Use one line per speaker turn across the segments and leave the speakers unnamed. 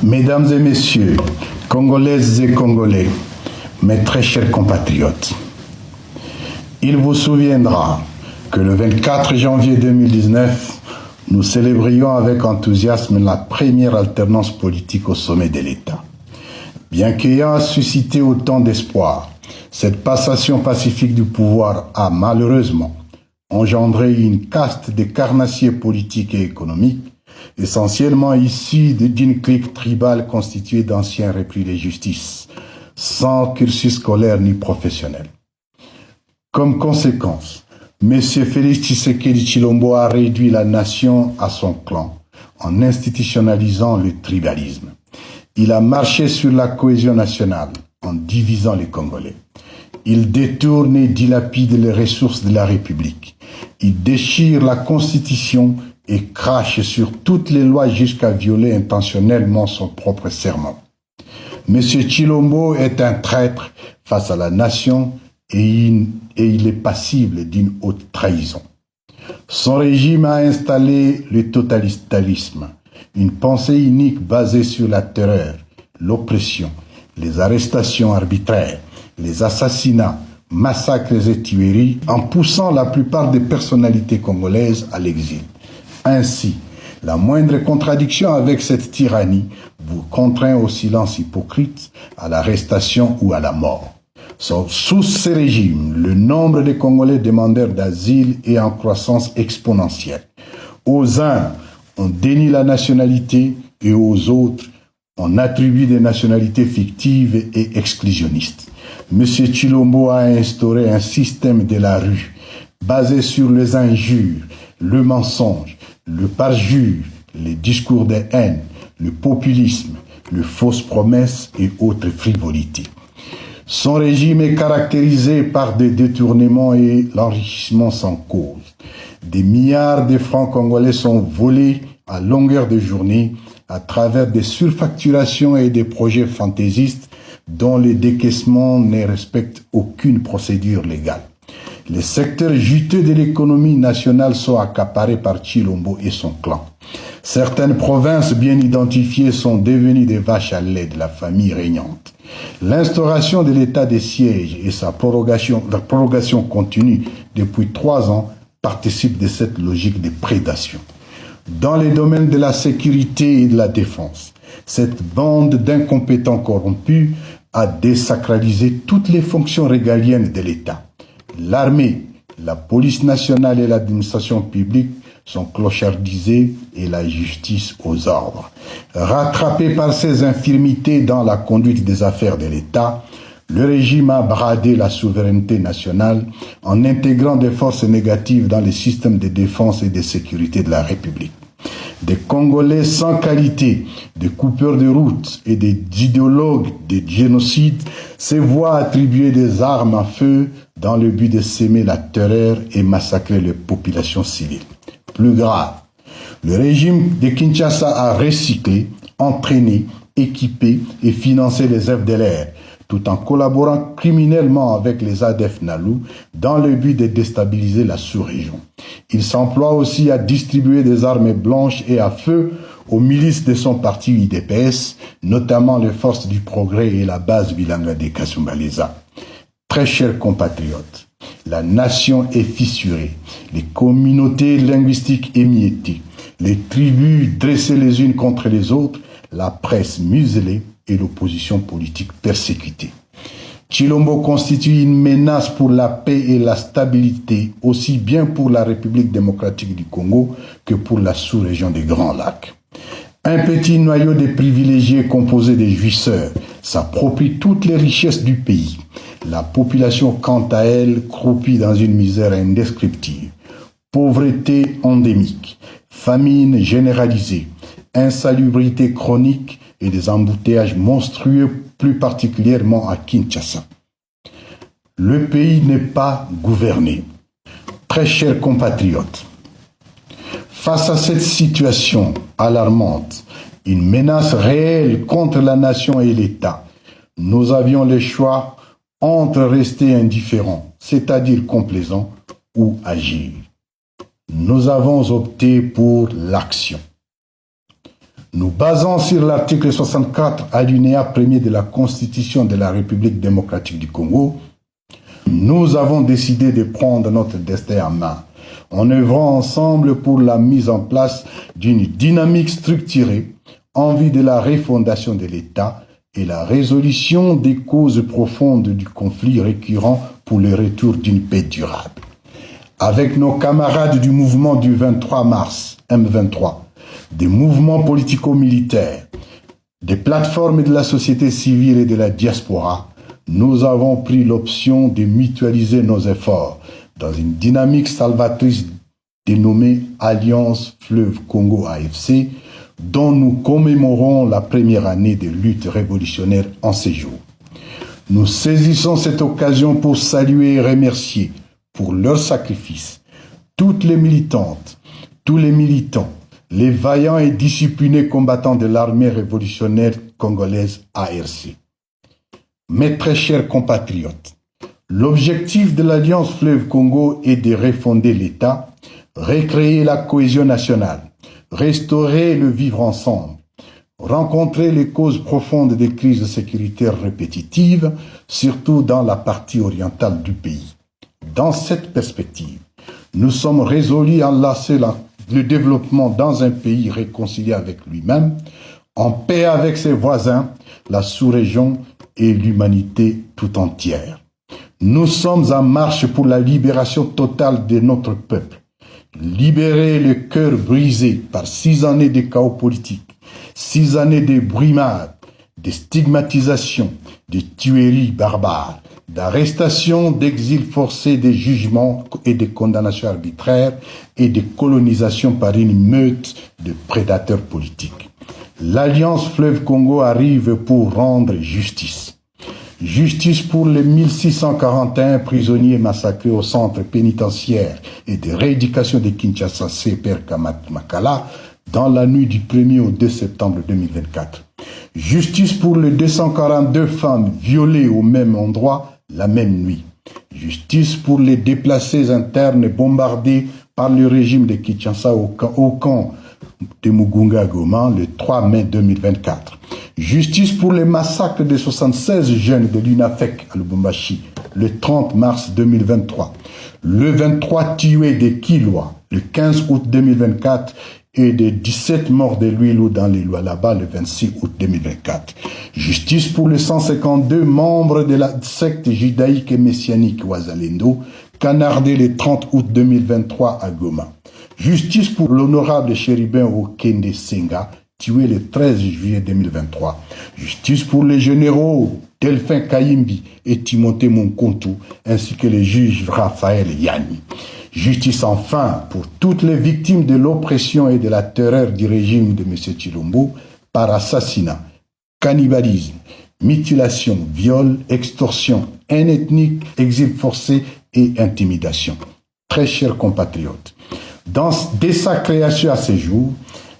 Mesdames et messieurs, Congolaises et Congolais, mes très chers compatriotes, il vous souviendra que le 24 janvier 2019, nous célébrions avec enthousiasme la première alternance politique au sommet de l'État. Bien qu'ayant suscité autant d'espoir, cette passation pacifique du pouvoir a malheureusement engendré une caste de carnassiers politiques et économiques, essentiellement issus d'une clique tribale constituée d'anciens repris de justice, sans cursus scolaire ni professionnel. Comme conséquence, M. Félix Tshisekedi Tshilombo a réduit la nation à son clan en institutionnalisant le tribalisme. Il a marché sur la cohésion nationale en divisant les Congolais. Il détourne et dilapide les ressources de la République. Il déchire la Constitution et crache sur toutes les lois jusqu'à violer intentionnellement son propre serment. M. Tshilombo est un traître face à la nation et il est passible d'une haute trahison. Son régime a installé le totalitarisme, une pensée unique basée sur la terreur, l'oppression, les arrestations arbitraires, les assassinats, massacres et tueries, en poussant la plupart des personnalités congolaises à l'exil. Ainsi, la moindre contradiction avec cette tyrannie vous contraint au silence hypocrite, à l'arrestation ou à la mort. Sous ce régime, le nombre de Congolais demandeurs d'asile est en croissance exponentielle. Aux uns, on dénie la nationalité et aux autres, on attribue des nationalités fictives et exclusionnistes. M. Tshilombo a instauré un système de la rue basé sur les injures, le mensonge, le parjure, les discours de haine, le populisme, les fausses promesses et autres frivolités. Son régime est caractérisé par des détournements et l'enrichissement sans cause. Des milliards de francs congolais sont volés à longueur de journée à travers des surfacturations et des projets fantaisistes dont les décaissements ne respectent aucune procédure légale. Les secteurs juteux de l'économie nationale sont accaparés par Tshilombo et son clan. Certaines provinces bien identifiées sont devenues des vaches à lait de la famille régnante. L'instauration de l'état de siège et la prorogation continue depuis 3 ans participent de cette logique de prédation. Dans les domaines de la sécurité et de la défense, cette bande d'incompétents corrompus a désacralisé toutes les fonctions régaliennes de l'État. L'armée, la police nationale et l'administration publique sont clochardisées et la justice aux ordres. Rattrapé par ses infirmités dans la conduite des affaires de l'État, le régime a bradé la souveraineté nationale en intégrant des forces négatives dans les systèmes de défense et de sécurité de la République. Des Congolais sans qualité, des coupeurs de route et des idéologues de génocide se voient attribuer des armes à feu dans le but de s'aimer la terreur et massacrer les populations civiles. Plus grave, le régime de Kinshasa a recyclé, entraîné, équipé et financé les FDLR, tout en collaborant criminellement avec les ADF NALU dans le but de déstabiliser la sous-région. Il s'emploie aussi à distribuer des armes blanches et à feu aux milices de son parti UDPS, notamment les forces du progrès et la base Bilanga de Kasumbalesa. Très chers compatriotes, la nation est fissurée, les communautés linguistiques émiettées, les tribus dressées les unes contre les autres, la presse muselée et l'opposition politique persécutée. Tshilombo constitue une menace pour la paix et la stabilité, aussi bien pour la République démocratique du Congo que pour la sous-région des Grands Lacs. Un petit noyau de privilégiés composé de jouisseurs s'approprie toutes les richesses du pays. La population, quant à elle, croupit dans une misère indescriptible. Pauvreté endémique, famine généralisée, insalubrité chronique et des embouteillages monstrueux, plus particulièrement à Kinshasa. Le pays n'est pas gouverné. Très chers compatriotes, face à cette situation alarmante, une menace réelle contre la nation et l'État, nous avions le choix entre rester indifférents, c'est-à-dire complaisants, ou agir. Nous avons opté pour l'action. Nous basant sur l'article 64, alinéa 1er de la Constitution de la République démocratique du Congo, nous avons décidé de prendre notre destin en main, en œuvrant ensemble pour la mise en place d'une dynamique structurée en vue de la refondation de l'État et la résolution des causes profondes du conflit récurrent pour le retour d'une paix durable. Avec nos camarades du mouvement du 23 mars, M23, des mouvements politico-militaires, des plateformes de la société civile et de la diaspora, nous avons pris l'option de mutualiser nos efforts dans une dynamique salvatrice dénommée Alliance Fleuve Congo AFC, dont nous commémorons la première année de lutte révolutionnaire en ces jours. Nous saisissons cette occasion pour saluer et remercier pour leur sacrifice toutes les militantes, tous les militants, les vaillants et disciplinés combattants de l'armée révolutionnaire congolaise ARC. Mes très chers compatriotes, l'objectif de l'Alliance Fleuve Congo est de refonder l'État, recréer la cohésion nationale, restaurer le vivre ensemble, rencontrer les causes profondes des crises sécuritaires répétitives, surtout dans la partie orientale du pays. Dans cette perspective, nous sommes résolus à enlacer le développement dans un pays réconcilié avec lui-même, en paix avec ses voisins, la sous-région et l'humanité tout entière. Nous sommes en marche pour la libération totale de notre peuple. Libérer le cœur brisé par 6 années de chaos politique, 6 années de brimades, de stigmatisation, de tueries barbares, d'arrestations, d'exil forcé, de jugements et de condamnations arbitraires et de colonisation par une meute de prédateurs politiques. L'Alliance Fleuve Congo arrive pour rendre justice. Justice pour les 1641 prisonniers massacrés au centre pénitentiaire et de rééducation de Kinshasa CPR Makala dans la nuit du 1er au 2 septembre 2024. Justice pour les 242 femmes violées au même endroit la même nuit. Justice pour les déplacés internes bombardés par le régime de Kinshasa au camp de Mugunga Goma le 3 mai 2024. Justice pour les massacres de 76 jeunes de l'UNAFEC à Lubumbashi le 30 mars 2023. Le 23 tués de Kilwa le 15 août 2024 et de 17 morts de Luilou dans les Lualaba le 26 août 2024. Justice pour les 152 membres de la secte judaïque et messianique Ouazalendo, canardés le 30 août 2023 à Goma. Justice pour l'honorable chérubin Okende Senga, tué le 13 juillet 2023. Justice pour les généraux Delphin Kayimbi et Timothée Monkontou, ainsi que le juge Raphaël Yanni. Justice enfin pour toutes les victimes de l'oppression et de la terreur du régime de M. Tshilombo par assassinat, cannibalisme, mutilation, viol, extorsion, haine ethnique, exil forcé et intimidation. Très chers compatriotes, dès sa création à ce jour,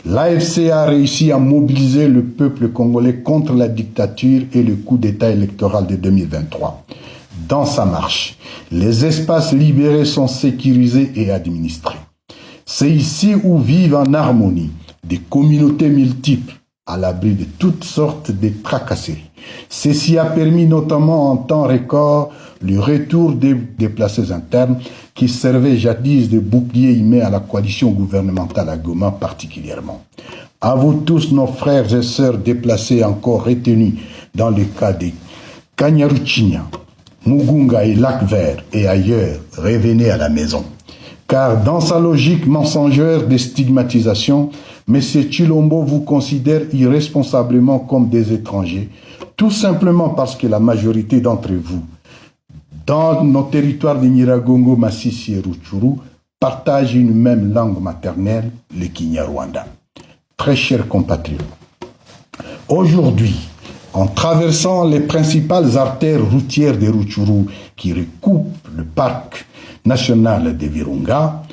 l'AFC a réussi à mobiliser le peuple congolais contre la dictature et le coup d'État électoral de 2023. Dans sa marche, les espaces libérés sont sécurisés et administrés. C'est ici où vivent en harmonie des communautés multiples à l'abri de toutes sortes de tracasseries. Ceci a permis notamment en temps record le retour des déplacés internes qui servaient jadis de bouclier humain à la coalition gouvernementale à Goma particulièrement. À vous tous, nos frères et sœurs déplacés encore retenus dans le cas de Kanyaruchinya, Mugunga et Lac-Vert et ailleurs, revenez à la maison. Car dans sa logique mensongère de stigmatisation, M. Tshilombo vous considère irresponsablement comme des étrangers, tout simplement parce que la majorité d'entre vous, dans nos territoires de Nyiragongo, Massissi et Rutshuru, partagent une même langue maternelle, le Kinyarwanda. Très chers compatriotes, aujourd'hui, en traversant les principales artères routières de Rutshuru qui recoupent le parc national de Virunga,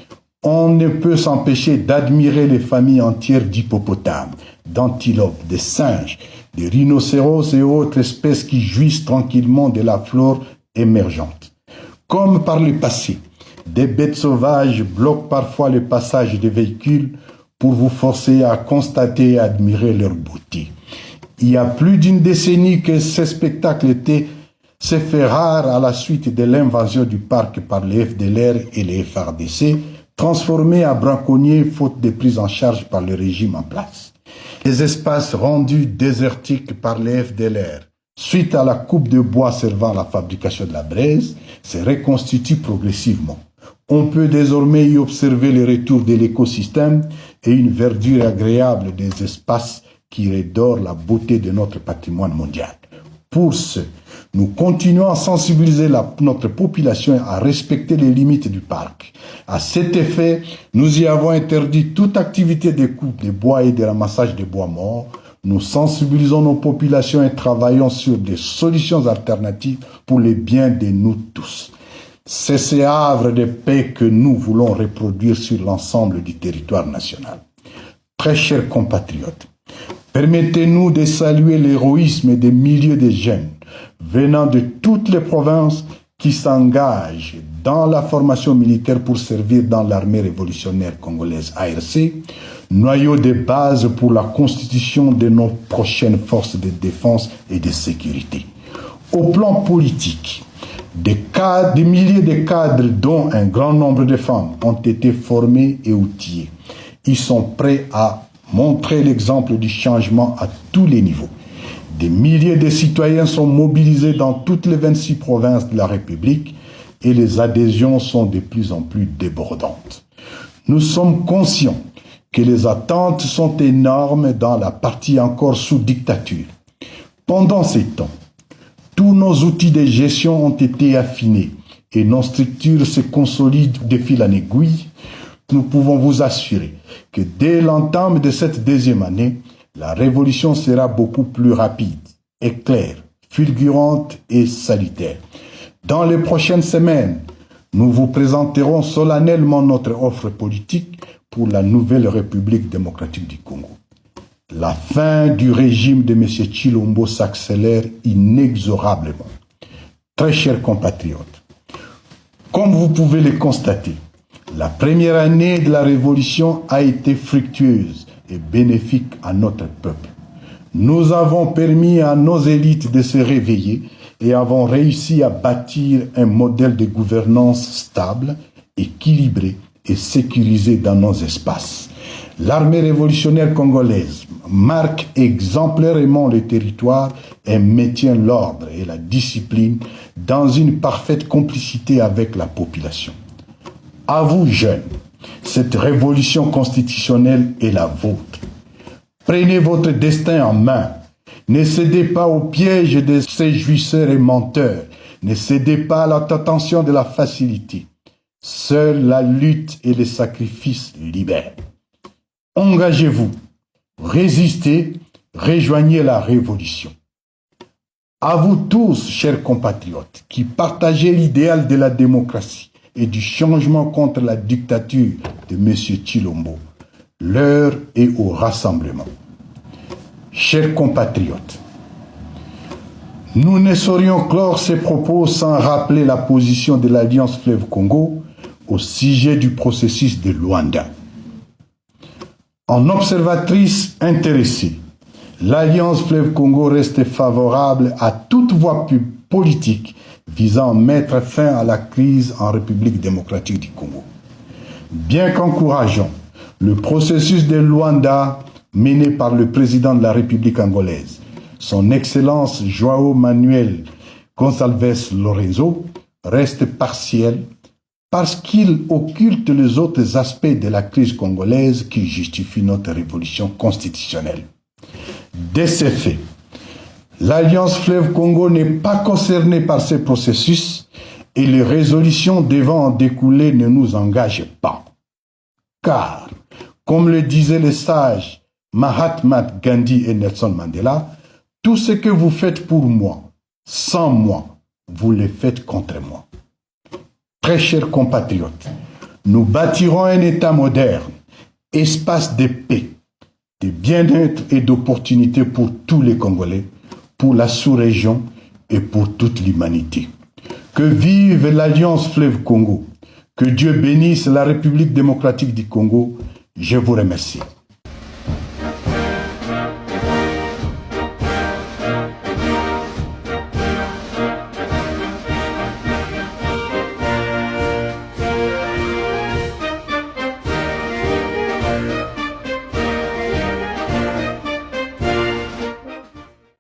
on ne peut s'empêcher d'admirer les familles entières d'hippopotames, d'antilopes, de singes, de rhinocéros et autres espèces qui jouissent tranquillement de la flore émergente. Comme par le passé, des bêtes sauvages bloquent parfois le passage des véhicules pour vous forcer à constater et admirer leur beauté. Il y a plus d'une décennie que ces spectacles s'est fait rare à la suite de l'invasion du parc par les FDLR et les FARDC, transformés à braconniers faute de prise en charge par le régime en place. Les espaces rendus désertiques par les FDLR, suite à la coupe de bois servant à la fabrication de la braise, se reconstituent progressivement. On peut désormais y observer le retour de l'écosystème et une verdure agréable des espaces qui redore la beauté de notre patrimoine mondial. Pour ce, nous continuons à sensibiliser notre population à respecter les limites du parc. À cet effet, nous y avons interdit toute activité de coupe de bois et de ramassage de bois morts. Nous sensibilisons nos populations et travaillons sur des solutions alternatives pour le bien de nous tous. C'est ce havre de paix que nous voulons reproduire sur l'ensemble du territoire national. Très chers compatriotes, permettez-nous de saluer l'héroïsme des milliers de jeunes venant de toutes les provinces qui s'engagent dans la formation militaire pour servir dans l'armée révolutionnaire congolaise ARC, noyau de base pour la constitution de nos prochaines forces de défense et de sécurité. Au plan politique, des milliers de cadres, dont un grand nombre de femmes, ont été formés et outillés. Ils sont prêts à montrer l'exemple du changement à tous les niveaux. Des milliers de citoyens sont mobilisés dans toutes les 26 provinces de la République et les adhésions sont de plus en plus débordantes. Nous sommes conscients que les attentes sont énormes dans la partie encore sous dictature. Pendant ces temps, tous nos outils de gestion ont été affinés et nos structures se consolident de fil en aiguille. Nous pouvons vous assurer que dès l'entame de cette deuxième année, la révolution sera beaucoup plus rapide, éclair, fulgurante et salutaire. Dans les prochaines semaines, nous vous présenterons solennellement notre offre politique pour la nouvelle République démocratique du Congo. La fin du régime de M. Tshilombo s'accélère inexorablement. Très chers compatriotes, comme vous pouvez le constater, la première année de la Révolution a été fructueuse et bénéfique à notre peuple. Nous avons permis à nos élites de se réveiller et avons réussi à bâtir un modèle de gouvernance stable, équilibré et sécurisé dans nos espaces. L'armée révolutionnaire congolaise marque exemplairement le territoire et maintient l'ordre et la discipline dans une parfaite complicité avec la population. À vous, jeunes, cette révolution constitutionnelle est la vôtre. Prenez votre destin en main. Ne cédez pas au piège de ces jouisseurs et menteurs. Ne cédez pas à la tentation de la facilité. Seule la lutte et les sacrifices libèrent. Engagez-vous, résistez, rejoignez la révolution. À vous tous, chers compatriotes, qui partagez l'idéal de la démocratie et du changement contre la dictature de M. Tshilombo, l'heure est au rassemblement. Chers compatriotes, nous ne saurions clore ces propos sans rappeler la position de l'Alliance Fleuve Congo au sujet du processus de Luanda. En observatrice intéressée, l'Alliance Fleuve Congo reste favorable à toute voie politique visant à mettre fin à la crise en République démocratique du Congo. Bien qu'encourageant le processus de Luanda mené par le président de la République angolaise, son Excellence João Manuel Gonçalves Lorenzo, reste partiel parce qu'il occulte les autres aspects de la crise congolaise qui justifient notre révolution constitutionnelle. De ces faits, l'Alliance Fleuve Congo n'est pas concernée par ces processus et les résolutions devant en découler ne nous engagent pas. Car, comme le disaient les sages Mahatma Gandhi et Nelson Mandela, tout ce que vous faites pour moi, sans moi, vous le faites contre moi. Très chers compatriotes, nous bâtirons un État moderne, espace de paix, de bien-être et d'opportunités pour tous les Congolais, pour la sous-région et pour toute l'humanité. Que vive l'Alliance Fleuve Congo, que Dieu bénisse la République démocratique du Congo Je vous remercie.